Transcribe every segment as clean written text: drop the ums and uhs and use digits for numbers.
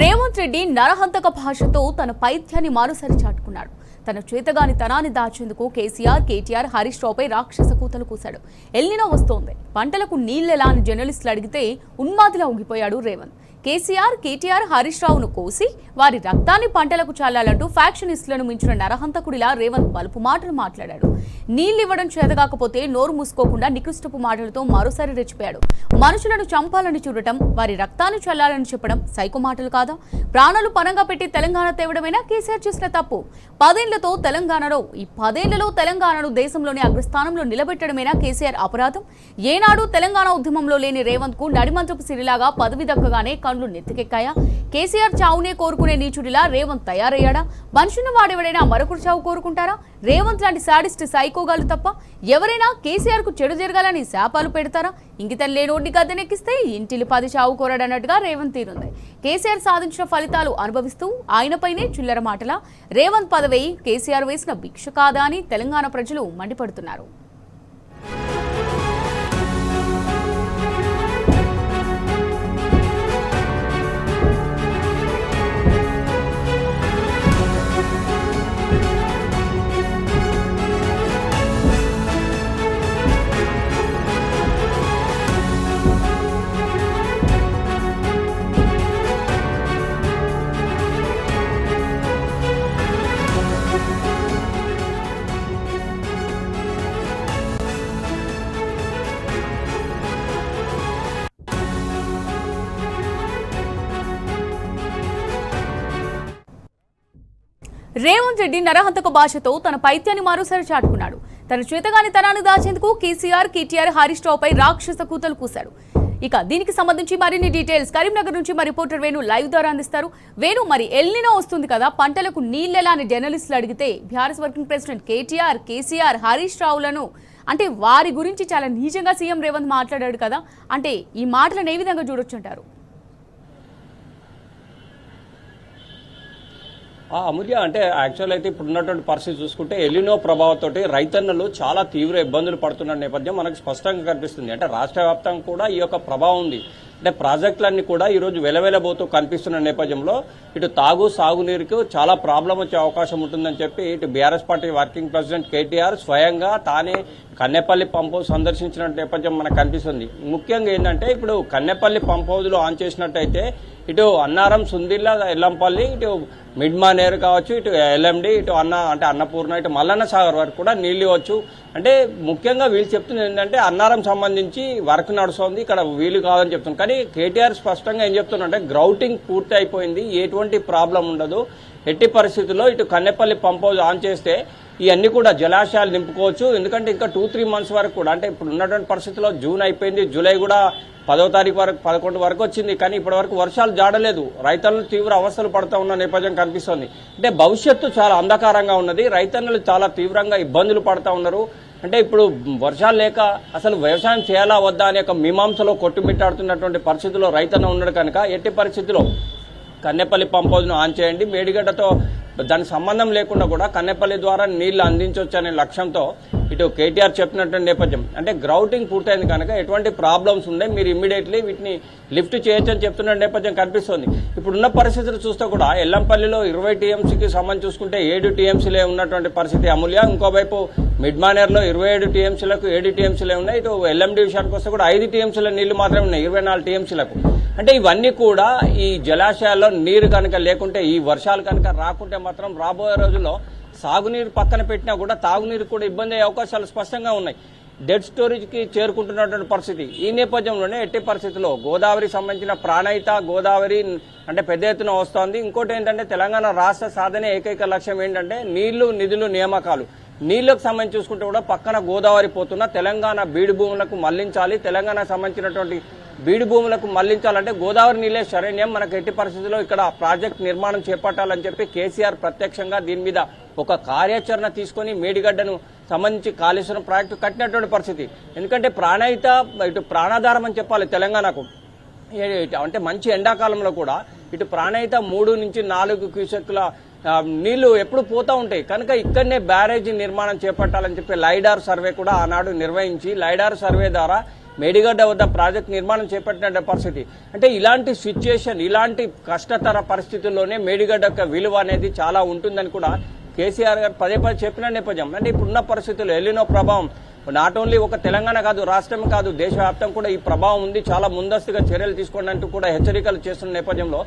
రేవంత్ రెడ్డి నరహంతక భాషతో తన పైత్యాన్ని మరోసారి చాటుకున్నాడు. తన చేతగాని తనాన్ని దాచేందుకు కేసీఆర్, కేటీఆర్, హరీష్ రావుపై రాక్షస కూతలు కూశాడు. ఎల్నినో వస్తోంది, పంటలకు నీళ్లెలా అని జర్నలిస్టులు అడిగితే ఉన్మాదిలా ఊగిపోయాడు రేవంత్. కేసీఆర్, కేటీఆర్, హరీష్ రావును కోసి వారి రక్తాన్ని పంటలకు చల్లాలంటూ ఫ్యాక్షనిస్టులను మించిన నరహంతకుడిలా రేవంత్ బలుపు మాటలు మాట్లాడాడు. నీళ్లివ్వడం చేతగాకపోతే నోరు మూసుకోకుండా నికృష్టపు మాటలతో మరోసారి రెచ్చిపోయాడు. మనుషులను చంపాలని చూడటం, వారి రక్తాన్ని చల్లాలని చెప్పడం సైకో మాటలు కాదా? ప్రాణాలు పరంగా పెట్టి తెలంగాణ తేవడమైనా కేసీఆర్ చేసిన తప్పు. 10 ఏళ్లలో తెలంగాణను దేశంలోని అగ్రస్థానంలో నిలబెట్టడమేనా కేసీఆర్ అపరాధం? ఏనాడు తెలంగాణ ఉద్యమంలో లేని రేవంత్ కు నడిమంత్రపు సిరిలాగా పదవి దక్కగానే కళ్ళు నెత్తికెక్కాయా? కేసీఆర్ చావునే కోరుకునే నీచుడిలా రేవంత్ తయారయ్యాడా? మనుషున్న వాడెవడైనా మరొకరు చావు కోరుకుంటారా? రేవంత్ లాంటి సాడిస్ట్ సైకోగాలు తప్ప ఎవరైనా కేసీఆర్ కు చెడు జరగాలని శాపాలు పెడతారా? ఇంగితం లేనోడిని గద్దెనెక్కిస్తే ఇంటిలి 10 చావు కోరడన్నట్టుగా రేవంత్ తీరుంది. కేసీఆర్ సాధించిన ఫలితాలు అనుభవిస్తూ ఆయనపైనే చిల్లర మాటలా? రేవంత్ పదవి కేసీఆర్ వేసిన భిక్ష కాదా అని తెలంగాణ ప్రజలు మండిపడుతున్నారు. రేవంత్ రెడ్డి నరహంతక భాషతో తన పైత్యాన్ని మరోసారి చాటుకున్నాడు. తన చేతగాని తనాన్ని దాచేందుకు కేసీఆర్, కేటీఆర్, హరీష్ రావుపై రాక్షస కూతలు కూశాడు. ఇక దీనికి సంబంధించి మరిన్ని డీటెయిల్స్ కరీంనగర్ నుంచి మా రిపోర్టర్ వేణు లైవ్ ద్వారా అందిస్తారు. వేణు, మరి ఎల్నినో వస్తుంది కదా, పంటలకు నీళ్లెలా అని జర్నలిస్టులు అడిగితే బీఆర్ఎస్ వర్కింగ్ ప్రెసిడెంట్ కేటీఆర్, కేసీఆర్, హరీష్ రావులను అంటే వారి గురించి చాలా నీచంగా సీఎం రేవంత్ మాట్లాడాడు కదా, అంటే ఈ మాటలను ఏ విధంగా చూడొచ్చు అంటారు? అమూల్య, అంటే యాక్చువల్ అయితే ఇప్పుడు ఉన్నటువంటి పరిస్థితి చూసుకుంటే ఎలినో ప్రభావంతో రైతన్నలు చాలా తీవ్ర ఇబ్బందులు పడుతున్న నేపథ్యం మనకు స్పష్టంగా కనిపిస్తుంది. అంటే రాష్ట్ర వ్యాప్తంగా కూడా ఈ యొక్క ప్రభావం ఉంది. అంటే ప్రాజెక్టులన్నీ కూడా ఈరోజు వెలవెలబోతూ కనిపిస్తున్న నేపథ్యంలో ఇటు సాగునీరుకు చాలా ప్రాబ్లం వచ్చే అవకాశం ఉంటుందని చెప్పి ఇటు BRS party working president KTR స్వయంగా తానే కన్నెపల్లి పంప్ హౌస్ సందర్శించిన నేపథ్యం మనకు కనిపిస్తుంది. ముఖ్యంగా ఏంటంటే ఇప్పుడు కన్నెపల్లి పంప్ హౌస్ లో ఆన్ చేసినట్టయితే ఇటు అన్నారం, సుందిల్ల, ఎల్లంపల్లి, ఇటు మిడ్మానేరు కావచ్చు, ఇటు ఎల్ఎండి, ఇటు అన్నపూర్ణ, ఇటు మల్లన్న సాగర్ వరకు కూడా నీళ్లు ఇవ్వచ్చు. అంటే ముఖ్యంగా వీళ్ళు చెప్తున్నది ఏంటంటే అన్నారం సంబంధించి వర్క్ నడుస్తుంది, ఇక్కడ వీలు కాదని చెప్తున్నారు. కానీ కేటీఆర్ స్పష్టంగా ఏం చెప్తున్నారంటే గ్రౌటింగ్ పూర్తి అయిపోయింది, ఎటువంటి ప్రాబ్లం ఉండదు, ఎట్టి పరిస్థితుల్లో ఇటు కన్నెపల్లి పంప్ హౌస్ ఆన్ చేస్తే ఇవన్నీ కూడా జలాశయాలు నింపుకోవచ్చు. ఎందుకంటే ఇంకా 2-3 మంత్స్ వరకు కూడా, అంటే ఇప్పుడు ఉన్నటువంటి పరిస్థితుల్లో జూన్ అయిపోయింది, జూలై కూడా 10వ తారీఖు వరకు 11 వరకు వచ్చింది, కానీ ఇప్పటి వరకు వర్షాలు జాడలేదు. రైతన్నలు తీవ్ర అవస్థలు పడుతూ ఉన్న నేపథ్యం కనిపిస్తుంది. అంటే భవిష్యత్తు చాలా అంధకారంగా ఉన్నది, రైతన్నలు చాలా తీవ్రంగా ఇబ్బందులు పడుతూ ఉన్నారు. అంటే ఇప్పుడు వర్షాలు లేక అసలు వ్యవసాయం చేయాలా వద్దా అనే ఒక మీమాంసలో కొట్టుమిట్టాడుతున్నటువంటి పరిస్థితుల్లో రైతన్న ఉన్నాడు కనుక ఎట్టి పరిస్థితుల్లో కన్నెపల్లి పంప్ హౌస్ను ఆన్ చేయండి, మేడిగడ్డతో దానికి సంబంధం లేకుండా కూడా కన్నెపల్లి ద్వారా నీళ్లు అందించవచ్చు అనే లక్ష్యంతో ఇటు కేటీఆర్ చెప్పినటువంటి నేపథ్యం. అంటే గ్రౌటింగ్ పూర్తయింది కనుక ఎటువంటి ప్రాబ్లమ్స్ ఉండే మీరు ఇమ్మీడియట్లీ వీటిని లిఫ్ట్ చేయొచ్చు అని చెప్తున్న నేపథ్యం కనిపిస్తుంది. ఇప్పుడున్న పరిస్థితులు చూస్తే కూడా ఎల్లంపల్లిలో 20 టీఎంసీకి సంబంధించి చూసుకుంటే 7 టీఎంసీలే ఉన్నటువంటి పరిస్థితి అమూల్య. ఇంకోవైపు మిడ్మానేర్లో 27 టీఎంసీలకు 7 టీఎంసీలే ఉన్నాయి. ఇటు ఎల్ఎండి విషయానికి వస్తే కూడా 5 టీఎంసీల నీళ్లు మాత్రమే ఉన్నాయి 24 టీఎంసీలకు. అంటే ఇవన్నీ కూడా ఈ జలాశయాల్లో నీరు కనుక లేకుంటే, ఈ వర్షాలు కనుక రాకుంటే మాత్రం రాబోయే రోజుల్లో సాగునీరు పక్కన పెట్టినా కూడా తాగునీరు కూడా ఇబ్బంది అయ్యే అవకాశాలు స్పష్టంగా ఉన్నాయి. డెడ్ స్టోరేజ్కి చేరుకుంటున్నటువంటి పరిస్థితి. ఈ నేపథ్యంలోనే ఎట్టి పరిస్థితుల్లో గోదావరికి సంబంధించిన ప్రాణహిత గోదావరి అంటే పెద్ద ఎత్తున వస్తోంది. ఇంకోటి ఏంటంటే తెలంగాణ రాష్ట్ర సాధనే ఏకైక లక్ష్యం ఏంటంటే నీళ్లు, నిధులు, నియామకాలు. నీళ్లకు సంబంధించి చూసుకుంటే కూడా పక్కన గోదావరి పోతున్న తెలంగాణ బీడు భూములకు మళ్లించాలి. తెలంగాణకు సంబంధించినటువంటి బీడు భూములకు మళ్లించాలంటే గోదావరి నీళ్లే శరణ్యం. మనకు ఎట్టి పరిస్థితుల్లో ఇక్కడ ప్రాజెక్ట్ నిర్మాణం చేపట్టాలని చెప్పి కేసీఆర్ ప్రత్యక్షంగా దీని మీద ఒక కార్యాచరణ తీసుకుని మేడిగడ్డను సంబంధించి కాళేశ్వరం ప్రాజెక్టు కట్టినటువంటి పరిస్థితి. ఎందుకంటే ప్రాణహిత ఇటు ప్రాణాధారం అని చెప్పాలి తెలంగాణకు. అంటే మంచి ఎండాకాలంలో కూడా ఇటు ప్రాణహిత 3 నుంచి 4 క్యూసెక్కుల నీళ్లు ఎప్పుడు పోతూ ఉంటాయి కనుక ఇక్కడనే బ్యారేజీ నిర్మాణం చేపట్టాలని చెప్పి లైడార్ సర్వే కూడా ఆనాడు నిర్వహించి లైడార్ సర్వే ద్వారా మేడిగడ్డ వద్ద ప్రాజెక్ట్ నిర్మాణం చేపట్టిన పరిస్థితి. అంటే ఇలాంటి సిచ్యుయేషన్, ఇలాంటి కష్టతర పరిస్థితుల్లోనే మేడిగడ్డ యొక్క విలువ అనేది చాలా ఉంటుందని కూడా కేసీఆర్ గారు పదే పదే చెప్పిన నేపథ్యం. అంటే ఇప్పుడున్న పరిస్థితుల్లో ఎల్లినో ప్రభావం నాట్ ఓన్లీ ఒక తెలంగాణ కాదు, రాష్ట్రం కాదు, దేశవ్యాప్తం కూడా ఈ ప్రభావం ఉంది. చాలా ముందస్తుగా చర్యలు తీసుకోవడానికి కూడా హెచ్చరికలు చేస్తున్న నేపథ్యంలో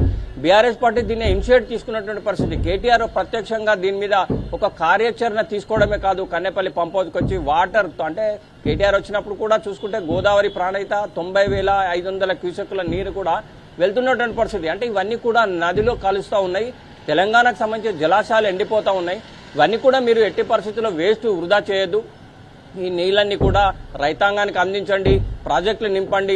బీఆర్ఎస్ పార్టీ దీన్ని ఇనిషియేట్ తీసుకున్నటువంటి పరిస్థితి. కేటీఆర్ ప్రత్యక్షంగా దీని మీద ఒక కార్యాచరణ తీసుకోవడమే కాదు, కన్నెపల్లి పంప్ హౌస్కి వచ్చి వాటర్ అంటే కేటీఆర్ వచ్చినప్పుడు కూడా చూసుకుంటే గోదావరి ప్రాణహిత 90,500 క్యూసెక్కుల నీరు కూడా వెళ్తున్నటువంటి పరిస్థితి. అంటే ఇవన్నీ కూడా నదిలో కలుస్తూ ఉన్నాయి. తెలంగాణకు సంబంధించిన జలాశయాలు ఎండిపోతూ ఉన్నాయి. ఇవన్నీ కూడా మీరు ఎట్టి పరిస్థితుల్లో వేస్ట్ వృధా చేయొద్దు. ఈ నీళ్ళన్నీ కూడా రైతాంగానికి అందించండి, ప్రాజెక్టులు నింపండి,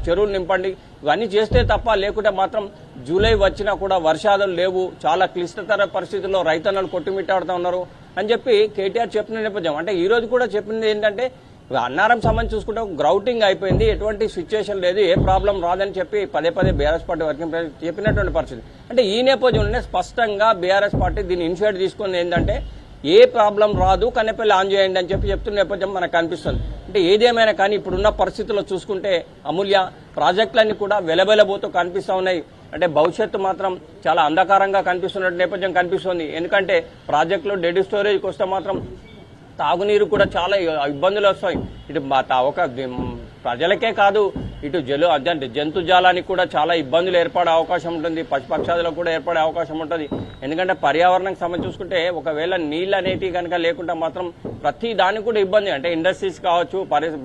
చెరువులు నింపండి. ఇవన్నీ చేస్తే తప్ప లేకుంటే మాత్రం జూలై వచ్చినా కూడా వర్షాలు లేవు, చాలా క్లిష్టతర పరిస్థితుల్లో రైతన్నలు కొట్టుమిట్టాడుతూ ఉన్నారు అని చెప్పి కేటీఆర్ చెప్పిన నేపథ్యం. అంటే ఈ రోజు కూడా చెప్పింది ఏంటంటే అన్నారం సంబంధించి చూసుకుంటే గ్రౌటింగ్ అయిపోయింది, ఎటువంటి సిచ్యుయేషన్ లేదు, ఏ ప్రాబ్లం రాదని చెప్పి పదే పదే బీఆర్ఎస్ పార్టీ వర్కింగ్ ప్రెసిడెంట్ చెప్పినటువంటి పరిస్థితి. అంటే ఈ నేపథ్యంలోనే స్పష్టంగా బీఆర్ఎస్ పార్టీ దీన్ని ఇనిషియేట్ తీసుకుని ఏంటంటే ఏ ప్రాబ్లం రాదు, కన్నెపల్లి ఆన్ చేయండి అని చెప్పి చెప్తున్న నేపథ్యం మనకు కనిపిస్తుంది. అంటే ఏదేమైనా కానీ ఇప్పుడున్న పరిస్థితుల్లో చూసుకుంటే అమూల్య ప్రాజెక్టులన్నీ కూడా వెలబెలబోతూ కనిపిస్తూ ఉన్నాయి. అంటే భవిష్యత్తు మాత్రం చాలా అంధకారంగా కనిపిస్తున్న నేపథ్యం కనిపిస్తుంది. ఎందుకంటే ప్రాజెక్టులో డెడ్ స్టోరేజ్కి వస్తే మాత్రం తాగునీరు కూడా చాలా ఇబ్బందులు వస్తాయి. ఇటు ఒక ప్రజలకే కాదు, ఇటు అంటే జంతుజాలానికి కూడా చాలా ఇబ్బందులు ఏర్పడే అవకాశం ఉంటుంది, పశుపక్షాదులకు కూడా ఏర్పడే అవకాశం ఉంటుంది. ఎందుకంటే పర్యావరణానికి సంబంధించి చూసుకుంటే ఒకవేళ నీళ్ళు అనేటివి కనుక లేకుండా మాత్రం ప్రతి దానికి కూడా ఇబ్బంది. అంటే ఇండస్ట్రీస్ కావచ్చు,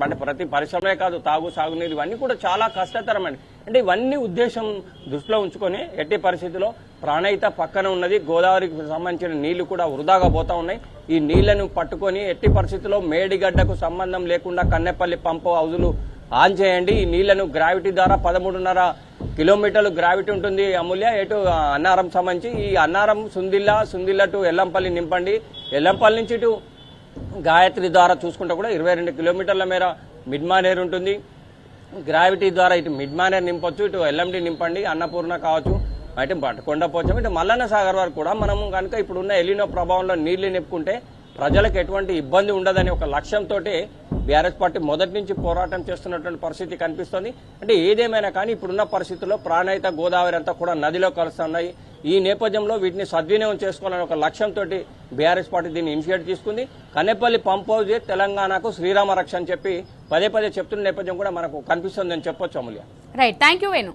అంటే ప్రతి పరిశ్రమే కాదు, సాగునీరు ఇవన్నీ కూడా చాలా కష్టతరమండి. అంటే ఇవన్నీ ఉద్దేశం దృష్టిలో ఉంచుకొని ఎట్టి పరిస్థితుల్లో ప్రాణహిత పక్కన ఉన్నది, గోదావరికి సంబంధించిన నీళ్లు కూడా వృధాగా పోతా ఉన్నాయి. ఈ నీళ్లను పట్టుకొని ఎట్టి పరిస్థితుల్లో మేడిగడ్డకు సంబంధం లేకుండా కన్నెపల్లి పంప్ హౌజులు ఆన్ చేయండి. ఈ నీళ్లను గ్రావిటీ ద్వారా 13.5 కిలోమీటర్లు గ్రావిటీ ఉంటుంది అమూల్య, ఎటు అన్నారం సంబంధించి ఈ అన్నారం సుందిల్ల టు ఎల్లంపల్లి నింపండి. ఎల్లంపల్లి నుంచి ఇటు గాయత్రి ద్వారా చూసుకుంటే కూడా 22 కిలోమీటర్ల మేర మిడ్ మానేర్ ఉంటుంది. గ్రావిటీ ద్వారా ఇటు మిడ్ మానేర్ నింపొచ్చు, ఇటు ఎల్ఎండి నింపండి, అన్నపూర్ణ కావచ్చు, అయితే కొండపోచం, ఇటు మల్లన్న సాగర్ వరకు కూడా మనం కనుక ఇప్పుడున్న ఎలినో ప్రభావంలో నీళ్లు నింపుకుంటే ప్రజలకు ఎటువంటి ఇబ్బంది ఉండదని ఒక లక్ష్యంతో బీఆర్ఎస్ పార్టీ మొదటి నుంచి పోరాటం చేస్తున్నటువంటి పరిస్థితి కనిపిస్తోంది. అంటే ఏదేమైనా కానీ ఇప్పుడున్న పరిస్థితుల్లో ప్రాణహిత గోదావరి అంతా కూడా నదిలో కలుస్తున్నాయి. ఈ నేపథ్యంలో వీటిని సద్వినియోగం చేసుకోవాలని ఒక లక్ష్యంతో బీఆర్ఎస్ పార్టీ దీన్ని ఇనిషియేట్ తీసుకుంది. కన్నెపల్లి పంప్ హౌజే తెలంగాణకు శ్రీరామ రక్ష అని చెప్పి పదే పదే చెప్తున్న నేపథ్యం కూడా మనకు కనిపిస్తుందని చెప్పొచ్చు Amulya. Right, thank you Venu.